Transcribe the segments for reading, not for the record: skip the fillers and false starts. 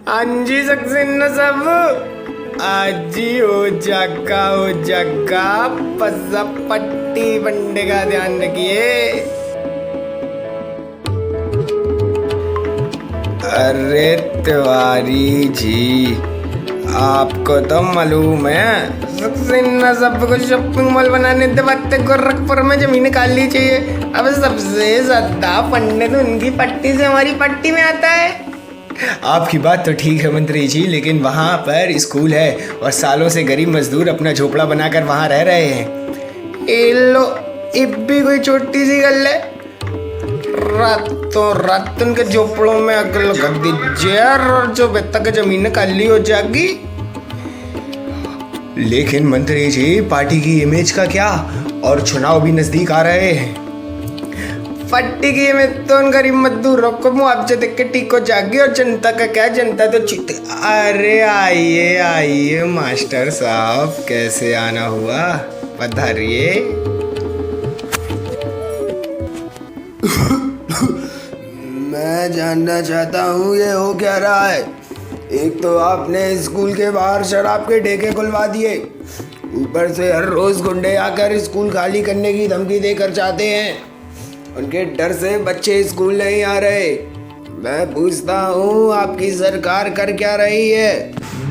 अंजी सक्सेना सब आजी हो जग्गा पज्जा पट्टी बंडे का ध्यान रखिए। अरे तिवारी जी, आपको तो मालूम है सक्सेना सबको शॉपिंग मॉल बनाने के बाद गोरखपुर में जमीन खाली चाहिए। अब सबसे ज्यादा पंडित उनकी पट्टी से हमारी पट्टी में आता है। आपकी बात तो ठीक है मंत्री जी, लेकिन वहाँ पर स्कूल है और सालों से गरीब मजदूर अपना झोपड़ा बनाकर वहाँ रह रहे हैं। ए लो, इब भी कोई छोटी सी गल है। रातों रात उनके झोपड़ों में आग लगा दीजिए और जो तक जमीन खाली हो जाएगी। लेकिन मंत्री जी, पार्टी की इमेज का क्या, और चुनाव भी नजदीक आ रहे हैं। पट्टी की में तो उन गरीब मजदूरों को मुआवजा देख के ठीक हो जाएगी और जनता का क्या, जनता तो चीते। अरे आइए आइए मास्टर साहब, कैसे आना हुआ, पधारिए। मैं जानना चाहता हूँ ये हो क्या रहा है। एक तो आपने स्कूल के बाहर शराब के ठेके खुलवा दिए, ऊपर से हर रोज गुंडे आकर स्कूल खाली करने की धमकी देकर जाते हैं। उनके डर से बच्चे स्कूल नहीं आ रहे। मैं पूछता हूँ आपकी सरकार कर क्या रही है।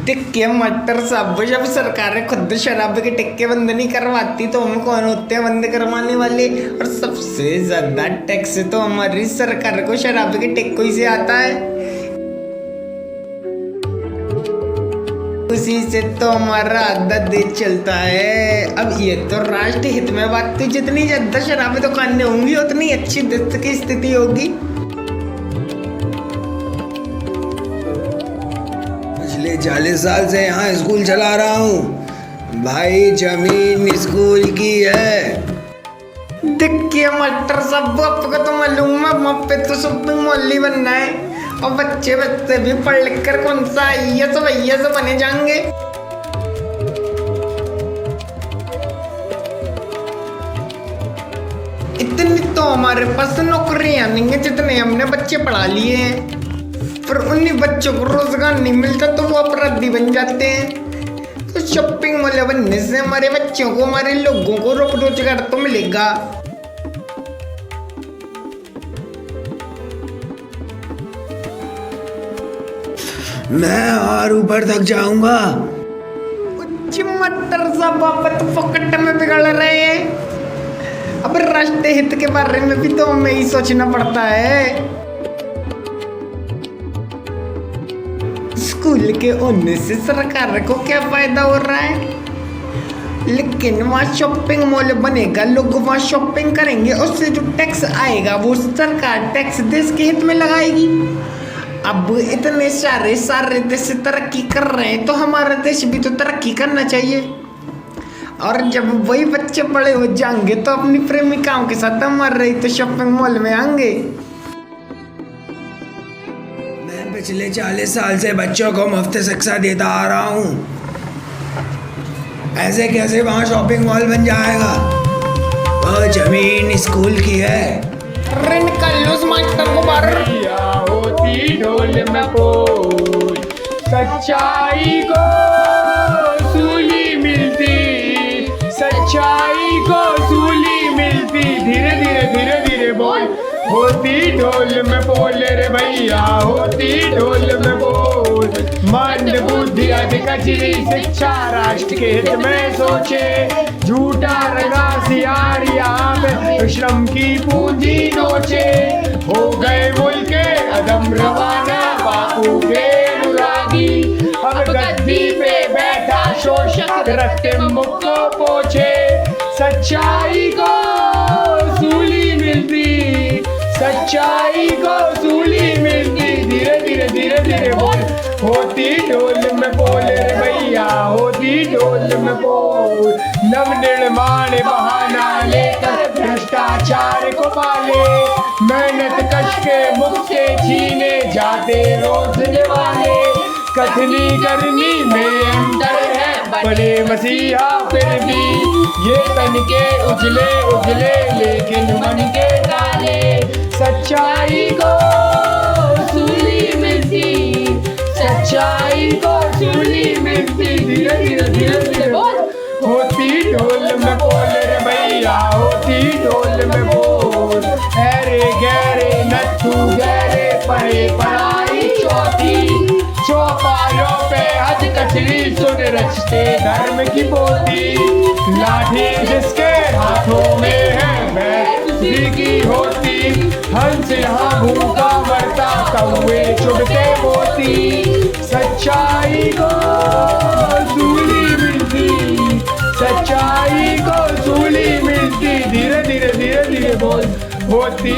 टिक्के मटर सब जब सरकारें खुद शराब के टिक्के बंद नहीं करवाती तो हम कौन होते हैं बंद करवाने वाले। और सबसे ज्यादा टैक्स तो हमारी सरकार को शराब के टिक्कों ही से आता है। उसी से तो हमारा आधा देश चलता है। अब ये तो राष्ट्र हित में बात थी, जितनी ज्यादा शराबी दुकानें होंगी उतनी अच्छी देश की स्थिति होगी। पिछले 40 साल से यहाँ स्कूल चला रहा हूँ भाई, जमीन स्कूल की है। देखिए मटर सब आपको तो मालूम है, वहाँ पे तो शॉपिंग मॉल ही बनना है और बच्चे बच्चे भी पढ़ लिख कर कौन सा आईएएस भैया से बने जाएंगे। इतनी तो हमारे पास नौकरियां नहीं है जितने हमने बच्चे पढ़ा लिए हैं, पर उन्हीं बच्चों को रोजगार नहीं मिलता तो वो अपराधी बन जाते हैं। तो शॉपिंग मॉल बनने से हमारे बच्चों को, हमारे लोगों को रोजगार तो मिलेगा। मैं और ऊपर तक जाऊंगा। कुछ मटर सा बाबत पॉकेट में बिगड़ रहे हैं। अब राष्ट्रीय हित के बारे में भी तो हमें ही सोचना पड़ता है। स्कूल के होने से सरकार को क्या फायदा हो रहा है, लेकिन वहाँ शॉपिंग मॉल बनेगा, लोग वहाँ शॉपिंग करेंगे, उससे जो टैक्स आएगा वो सरकार टैक्स देश के हित में लगाएगी। अब इतने सारे देश तरक्की कर रहे हैं तो हमारा देश भी तो तरक्की करना चाहिए। और जब वही बच्चे बड़े हो जाएंगे तो अपनी प्रेमिकाओं के साथ हमारे तो शॉपिंग मॉल में आएंगे। मैं पिछले 40 साल से बच्चों को मुफ्त शिक्षा देता आ रहा हूँ, ऐसे कैसे वहाँ शॉपिंग मॉल बन जाएगा। वो जमीन स्कूल की है। ऋण कर लो उस मास्टर को बाहर। होती ढोल में पोल, सच्चाई को सूली मिलती, सच्चाई को सूली मिलती। धीरे धीरे धीरे धीरे बोल। होती ढोल में बोल रे भैया, होती ढोल में बोल। मंद बुद्धि अधिक कचरी, शिक्षा राष्ट्र के हित में सोचे। झूठा रंगा सियारिया में श्रम की पूंजी नोचे। हो गए मुल्क के अदम रवाना, बापू के अनुरागी। अब गद्दी पे बैठा शोषक, रखते मुख को पोछे। सच्चाई को सूली मिलती, सच्चाई को सूली मिलती। धीरे धीरे धीरे धीरे बोल। होती ढोल में बोल रे भैया, होती ढोल में बोल। नव निर्माण बहाना लेकर भ्रष्टाचार को पाले। मेहनत कश के मुख से छीने जाते रोजने वाले। कथनी करनी में अंतर है, बड़े मसीहा फिर भी। ये तन के उजले उजले लेकिन मन के काले। सच्चाई को सूली मिलती, सच्चाई सच्चाई को सूली मिलती, धीरे धीरे धीरे धीरे बोल। होती ढोल में बोल रे भैया, होती ढोल में बोल। अरे गहरे नथु गहरे पढ़े पढ़ाई चौथी, चौपायों पे हज कचरी सुन रचते धर्म की पोथी। लाठी जिसके हाथों में है बैठ उसी की होती, हंस यहाँ भूखा मरता कौवे चुभते मोती। सच्चाई को सूली मिलती, सच्चाई को सूली मिलती, धीरे धीरे धीरे धीरे बोल। होती